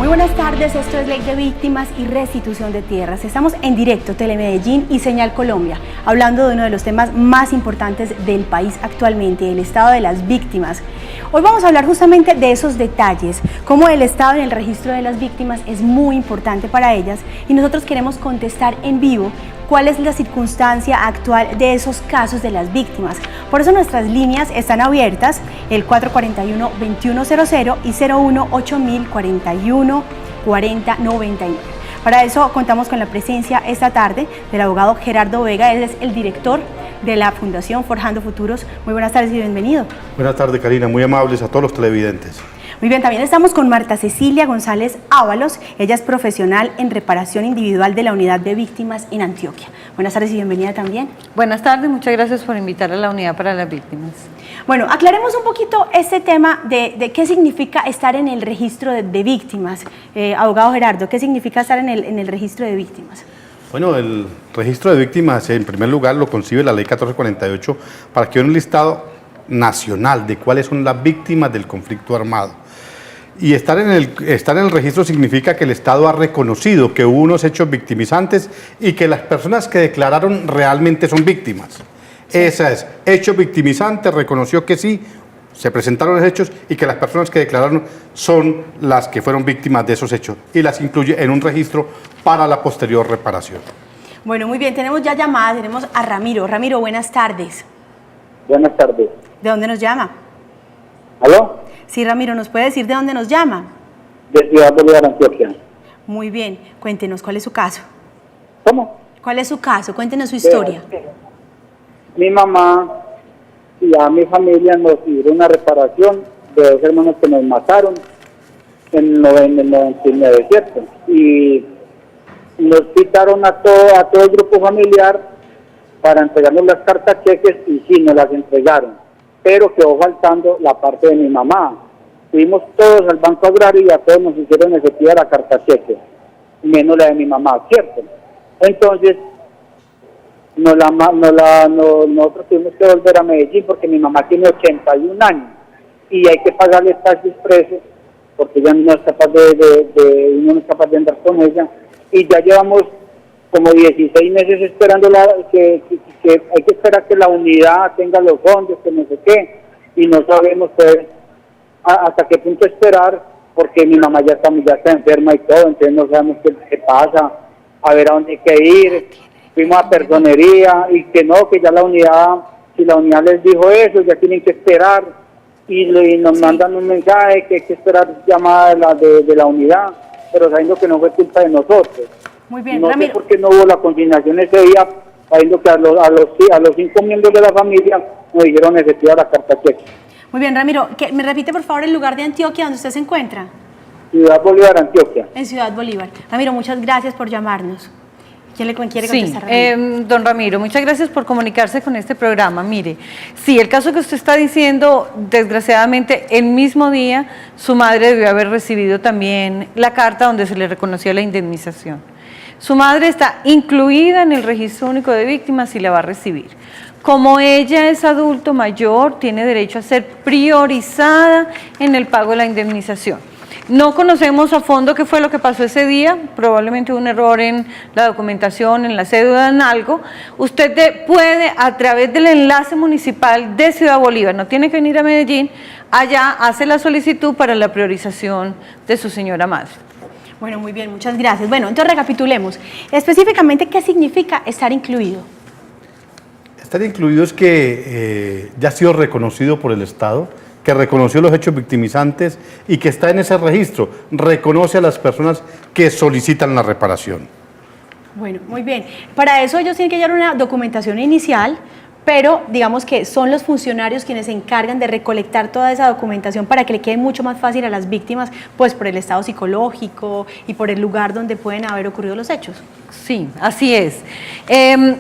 Muy buenas tardes, esto es Ley de Víctimas y Restitución de Tierras. Estamos en directo, Telemedellín y Señal Colombia, hablando de uno de los temas más importantes del país actualmente, el estado de las víctimas. Hoy vamos a hablar justamente de esos detalles, cómo el estado en el registro de las víctimas es muy importante para ellas y nosotros queremos contestar en vivo cuál es la circunstancia actual de esos casos de las víctimas. Por eso nuestras líneas están abiertas, el 441-2100 y 018-041-4099. Para eso contamos con la presencia esta tarde del abogado Gerardo Vega, él es el director de la Fundación Forjando Futuros. Muy buenas tardes y bienvenido. Buenas tardes, Karina, muy amables a todos los televidentes. Muy bien, también estamos con Marta Cecilia González Ábalos, ella es profesional en reparación individual de la Unidad de Víctimas en Antioquia. Buenas tardes y bienvenida también. Buenas tardes, muchas gracias por invitar a la Unidad para las Víctimas. Bueno, aclaremos un poquito este tema de qué significa estar en el registro de víctimas. Abogado Gerardo, ¿qué significa estar en el registro de víctimas? Bueno, el registro de víctimas, en primer lugar, lo concibe la Ley 1448 para que haya un listado nacional de cuáles son las víctimas del conflicto armado. Y estar en el registro significa que el Estado ha reconocido que hubo unos hechos victimizantes y que las personas que declararon realmente son víctimas. Sí. Esa es, hecho victimizante, reconoció que sí, se presentaron los hechos y que las personas que declararon son las que fueron víctimas de esos hechos y las incluye en un registro para la posterior reparación. Bueno, muy bien, tenemos ya llamadas, tenemos a Ramiro. Ramiro, buenas tardes. Buenas tardes. ¿De dónde nos llama? ¿Aló? Sí, Ramiro, ¿nos puede decir de dónde nos llama? De Ciudad Bolívar, Antioquia. Muy bien, cuéntenos, ¿cuál es su caso? ¿Cómo? ¿Cuál es su caso? Cuéntenos su historia. Mi mamá y a mi familia nos hicieron una reparación de dos hermanos que nos mataron en el 99, ¿cierto? Y nos quitaron a todo el grupo familiar para entregarnos las cartas cheques y sí, nos las entregaron. Pero quedó faltando la parte de mi mamá. Fuimos todos al Banco Agrario y a todos nos hicieron efectiva la carta cheque, menos la de mi mamá, ¿cierto? Entonces, nosotros tuvimos que volver a Medellín porque mi mamá tiene 81 años y hay que pagarle taxis presos porque ella no es capaz no es capaz de andar con ella. Y ya llevamos como 16 meses esperando que hay que esperar que la unidad tenga los fondos, que no sé qué, y no sabemos pues hasta qué punto esperar, porque mi mamá ya está enferma y todo, entonces no sabemos qué pasa, a ver a dónde hay que ir. Fuimos a personería y que no, que ya la unidad, si la unidad les dijo eso, ya tienen que esperar, y nos mandan un mensaje que hay que esperar llamada de la unidad, pero sabiendo que no fue culpa de nosotros. Muy bien, no Ramiro. sé por qué no hubo la consignación ese día, sabiendo que a los 5 miembros de la familia nos dijeron efectiva la carta cheque. Muy bien, Ramiro, ¿me repite por favor el lugar de Antioquia donde usted se encuentra? Ciudad Bolívar, Antioquia. En Ciudad Bolívar. Ramiro, muchas gracias por llamarnos. ¿Quién le quiere contestar? Don Ramiro, muchas gracias por comunicarse con este programa. Mire, sí, el caso que usted está diciendo, desgraciadamente, el mismo día su madre debió haber recibido también la carta donde se le reconocía la indemnización. Su madre está incluida en el registro único de víctimas y la va a recibir. Como ella es adulto mayor, tiene derecho a ser priorizada en el pago de la indemnización. No conocemos a fondo qué fue lo que pasó ese día, probablemente un error en la documentación, en la cédula, en algo. Usted puede, a través del enlace municipal de Ciudad Bolívar, no tiene que venir a Medellín, allá hace la solicitud para la priorización de su señora madre. Bueno, muy bien, muchas gracias. Bueno, entonces recapitulemos. Específicamente, ¿qué significa estar incluido? Estar incluido es que ya ha sido reconocido por el Estado, que reconoció los hechos victimizantes y que está en ese registro, reconoce a las personas que solicitan la reparación. Bueno, muy bien. Para eso ellos tienen que llevar una documentación inicial, pero digamos que son los funcionarios quienes se encargan de recolectar toda esa documentación para que le quede mucho más fácil a las víctimas, pues por el estado psicológico y por el lugar donde pueden haber ocurrido los hechos. Sí, así es.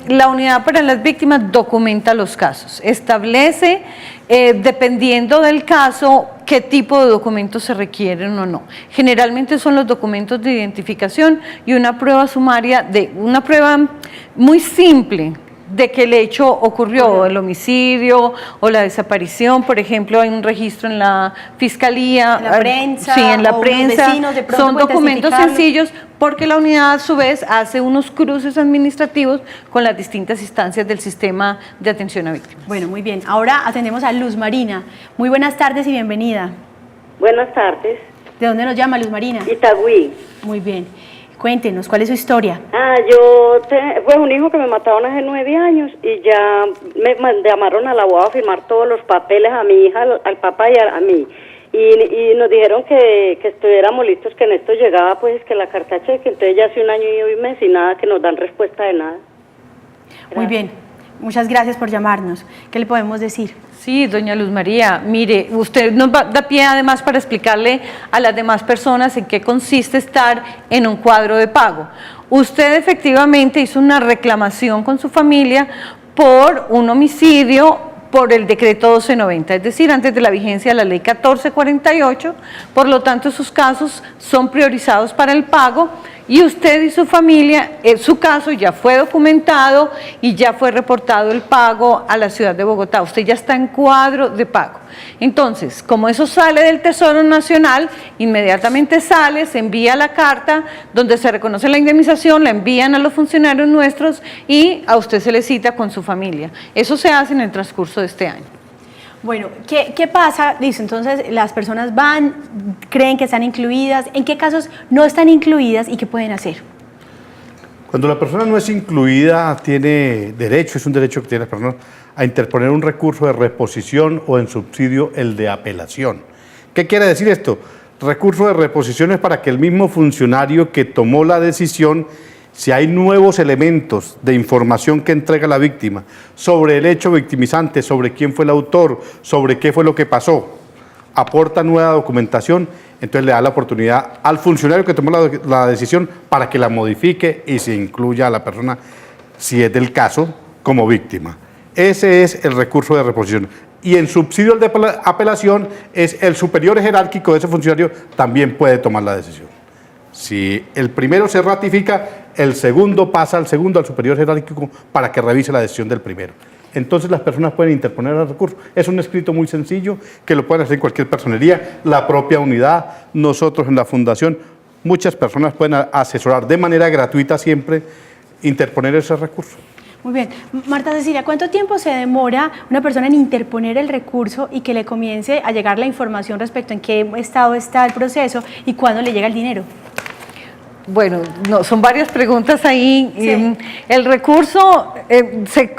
La Unidad para las Víctimas documenta los casos, establece, dependiendo del caso, qué tipo de documentos se requieren o no. Generalmente son los documentos de identificación y una prueba sumaria, una prueba muy simple, de que el hecho ocurrió, el homicidio o la desaparición. Por ejemplo, hay un registro en la fiscalía, en la prensa, sí, en la o prensa. vecinos de pronto Son pueden documentos testificarlo. sencillos, porque la unidad a su vez hace unos cruces administrativos con las distintas instancias del sistema de atención a víctimas. Bueno, muy bien. Ahora atendemos a Luz Marina. Muy buenas tardes y bienvenida. Buenas tardes. ¿De dónde nos llama Luz Marina? Itagüí. Muy bien. Cuéntenos, ¿cuál es su historia? Fue un hijo que me mataron hace 9 años y ya me llamaron al abogado a firmar todos los papeles a mi hija, al papá y a mí. Y nos dijeron que estuviéramos listos, que en esto llegaba pues que la carta cheque, entonces ya hace 1 año y 1 mes y nada, que nos dan respuesta de nada. Muy bien. Muchas gracias por llamarnos. ¿Qué le podemos decir? Sí, doña Luz María, mire, usted nos da pie además para explicarle a las demás personas en qué consiste estar en un cuadro de pago. Usted efectivamente hizo una reclamación con su familia por un homicidio por el decreto 1290, es decir, antes de la vigencia de la ley 1448, por lo tanto sus casos son priorizados para el pago y usted y su familia, su caso ya fue documentado y ya fue reportado el pago a la ciudad de Bogotá, usted ya está en cuadro de pago. Entonces, como eso sale del Tesoro Nacional, inmediatamente sale, se envía la carta donde se reconoce la indemnización, la envían a los funcionarios nuestros y a usted se le cita con su familia. Eso se hace en el transcurso de este año. Bueno, ¿qué pasa? Listo, entonces las personas van, creen que están incluidas. ¿En qué casos no están incluidas y qué pueden hacer? Cuando la persona no es incluida, tiene derecho, es un derecho que tiene la persona, a interponer un recurso de reposición o en subsidio el de apelación. ¿Qué quiere decir esto? Recurso de reposición es para que el mismo funcionario que tomó la decisión, si hay nuevos elementos de información que entrega la víctima sobre el hecho victimizante, sobre quién fue el autor, sobre qué fue lo que pasó, aporta nueva documentación, entonces le da la oportunidad al funcionario que tomó la decisión para que la modifique y se incluya a la persona, si es del caso, como víctima. Ese es el recurso de reposición. Y en subsidio al de apelación es el superior jerárquico de ese funcionario también puede tomar la decisión. Si el primero se ratifica, el segundo pasa al segundo, al superior jerárquico, para que revise la decisión del primero. Entonces las personas pueden interponer el recurso. Es un escrito muy sencillo que lo pueden hacer en cualquier personería, la propia unidad, nosotros en la fundación, muchas personas pueden asesorar de manera gratuita siempre, interponer ese recurso. Muy bien. Marta Cecilia, ¿cuánto tiempo se demora una persona en interponer el recurso y que le comience a llegar la información respecto en qué estado está el proceso y cuándo le llega el dinero? Bueno, no, son varias preguntas ahí. Sí. El recurso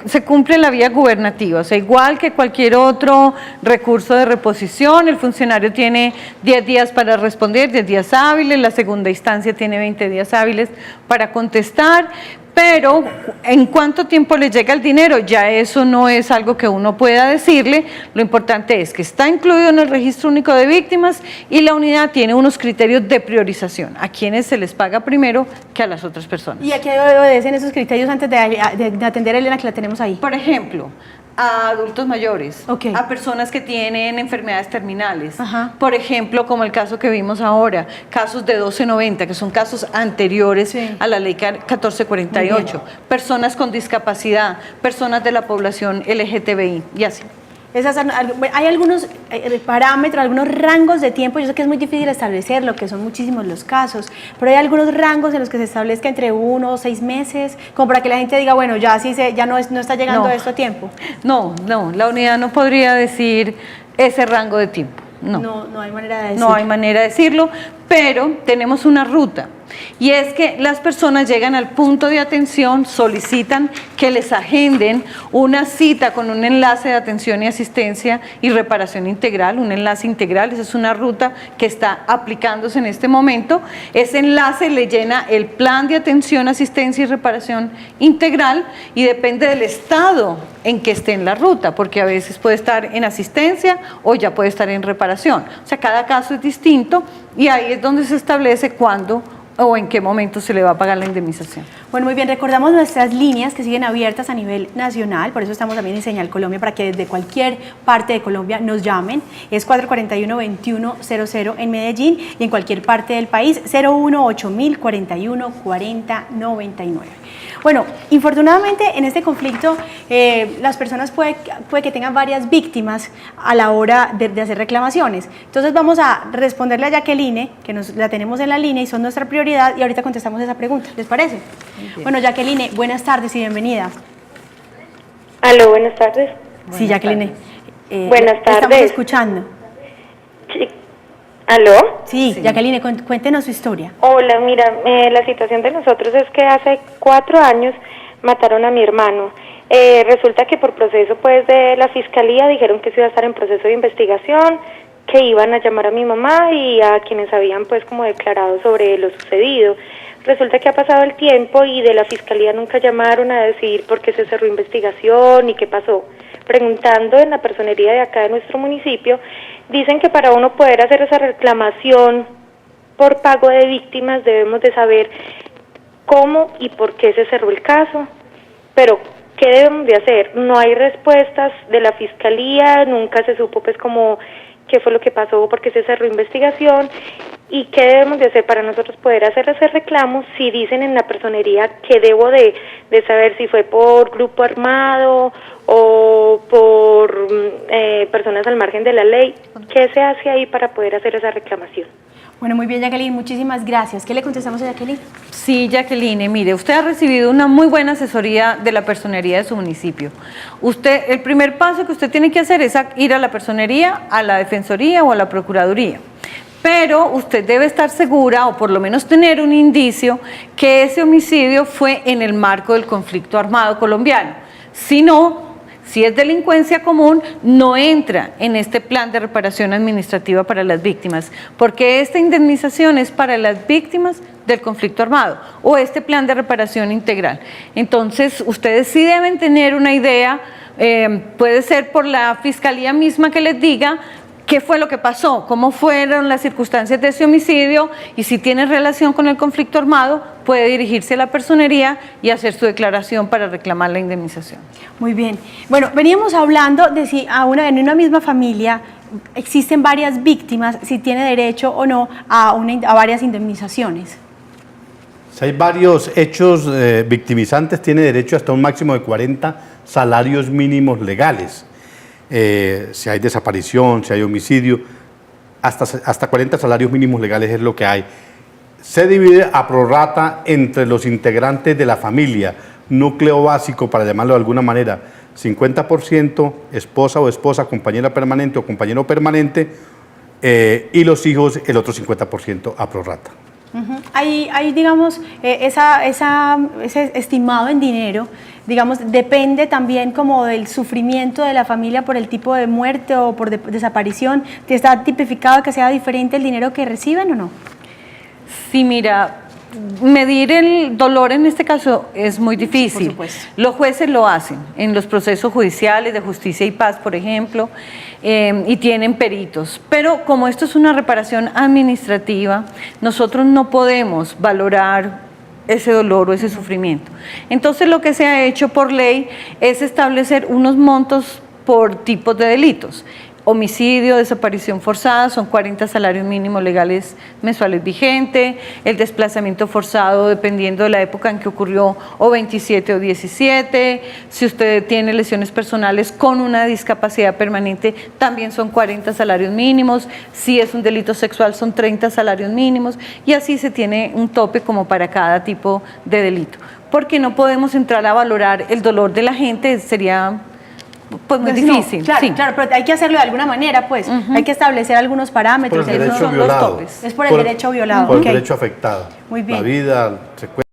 se cumple en la vía gubernativa, o sea, igual que cualquier otro recurso de reposición, el funcionario tiene 10 días para responder, 10 días hábiles, la segunda instancia tiene 20 días hábiles para contestar, pero en cuánto tiempo le llega el dinero, ya eso no es algo que uno pueda decirle, lo importante es que está incluido en el registro único de víctimas y la unidad tiene unos criterios de priorización, a quienes se les paga primero que a las otras personas. ¿Y a qué obedecen esos criterios antes de atender a Elena, que la tenemos ahí? Por ejemplo, a adultos mayores, Ok. a personas que tienen enfermedades terminales, Ajá. por ejemplo, como el caso que vimos ahora, casos de 1290, que son casos anteriores Sí. a la ley 1448, personas con discapacidad, personas de la población LGTBI y así. Hay algunos parámetros, algunos rangos de tiempo, yo sé que es muy difícil establecerlo, que son muchísimos los casos, pero hay algunos rangos en los que se establezca entre 1 o 6 meses, como para que la gente diga, bueno, ya sí ya no está llegando No. esto a tiempo. No, la unidad no podría decir ese rango de tiempo. No hay manera de decirlo. No hay manera de decirlo, pero tenemos una ruta y es que las personas llegan al punto de atención, solicitan que les agenden una cita con un enlace de atención y asistencia y reparación integral, un enlace integral, esa es una ruta que está aplicándose en este momento. Ese enlace le llena el plan de atención, asistencia y reparación integral y depende del estado en que esté en la ruta, porque a veces puede estar en asistencia o ya puede estar en reparación. O sea, cada caso es distinto y ahí es donde se establece cuándo o en qué momento se le va a pagar la indemnización. Bueno, muy bien, recordamos nuestras líneas que siguen abiertas a nivel nacional, por eso estamos también en Señal Colombia, para que desde cualquier parte de Colombia nos llamen. Es 441-2100 en Medellín y en cualquier parte del país, 018-041-4099. Bueno, infortunadamente en este conflicto las personas puede que tengan varias víctimas a la hora de hacer reclamaciones. Entonces vamos a responderle a Jacqueline, que la tenemos en la línea y son nuestra prioridad, y ahorita contestamos esa pregunta, ¿les parece? Bueno, Jacqueline, buenas tardes y bienvenida. Aló, buenas tardes. Sí, Jacqueline. Buenas tardes. Estamos escuchando. Sí. ¿Aló? Sí, Jacqueline, cuéntenos su historia. Hola, mira, la situación de nosotros es que hace 4 años mataron a mi hermano. Resulta que por proceso pues de la fiscalía dijeron que se iba a estar en proceso de investigación, que iban a llamar a mi mamá y a quienes habían pues como declarado sobre lo sucedido. Resulta que ha pasado el tiempo y de la fiscalía nunca llamaron a decir por qué se cerró investigación y qué pasó. Preguntando en la personería de acá de nuestro municipio, dicen que para uno poder hacer esa reclamación por pago de víctimas debemos de saber cómo y por qué se cerró el caso, pero ¿qué debemos de hacer? No hay respuestas de la fiscalía, nunca se supo pues como qué fue lo que pasó, por qué se cerró investigación y qué debemos de hacer para nosotros poder hacer ese reclamo. Si dicen en la personería que debo de saber si fue por grupo armado o por personas al margen de la ley, ¿qué se hace ahí para poder hacer esa reclamación? Bueno, muy bien, Jacqueline, muchísimas gracias. ¿Qué le contestamos a Jacqueline? Sí, Jacqueline, mire, usted ha recibido una muy buena asesoría de la personería de su municipio. El primer paso que usted tiene que hacer es ir a la personería, a la defensoría o a la procuraduría. Pero usted debe estar segura, o por lo menos tener un indicio, que ese homicidio fue en el marco del conflicto armado colombiano. Si no, si es delincuencia común, no entra en este plan de reparación administrativa para las víctimas, porque esta indemnización es para las víctimas del conflicto armado, o este plan de reparación integral. Entonces, ustedes sí deben tener una idea, puede ser por la fiscalía misma que les diga qué fue lo que pasó, cómo fueron las circunstancias de ese homicidio, y si tiene relación con el conflicto armado, puede dirigirse a la personería y hacer su declaración para reclamar la indemnización. Muy bien. Bueno, veníamos hablando de si en una misma familia existen varias víctimas, si tiene derecho o no a varias indemnizaciones. Si hay varios hechos victimizantes, tiene derecho hasta un máximo de 40 salarios mínimos legales. Si hay desaparición, si hay homicidio, hasta 40 salarios mínimos legales es lo que hay. Se divide a prorrata entre los integrantes de la familia, núcleo básico, para llamarlo de alguna manera, 50% esposa o esposa, compañera permanente o compañero permanente, y los hijos el otro 50% a prorrata. Hay digamos, ese estimado en dinero, digamos, depende también como del sufrimiento de la familia por el tipo de muerte o por desaparición. ¿Está tipificado que sea diferente el dinero que reciben o no? Sí, mira, medir el dolor en este caso es muy difícil. Por supuesto. Los jueces lo hacen en los procesos judiciales de justicia y paz, por ejemplo, y tienen peritos. Pero como esto es una reparación administrativa, nosotros no podemos valorar ese dolor o ese sufrimiento. Entonces lo que se ha hecho por ley es establecer unos montos por tipos de delitos. Homicidio, desaparición forzada, son 40 salarios mínimos legales mensuales vigentes, el desplazamiento forzado dependiendo de la época en que ocurrió, o 27 o 17, si usted tiene lesiones personales con una discapacidad permanente, también son 40 salarios mínimos, si es un delito sexual son 30 salarios mínimos, y así se tiene un tope como para cada tipo de delito. Porque no podemos entrar a valorar el dolor de la gente, sería pues muy difícil. No, claro, sí. Claro, pero hay que hacerlo de alguna manera, pues. Hay que establecer algunos parámetros. Por el derecho Esos son violado. los topes. Es por el derecho violado. Por el Okay. derecho afectado. Muy bien. La vida, secuelas.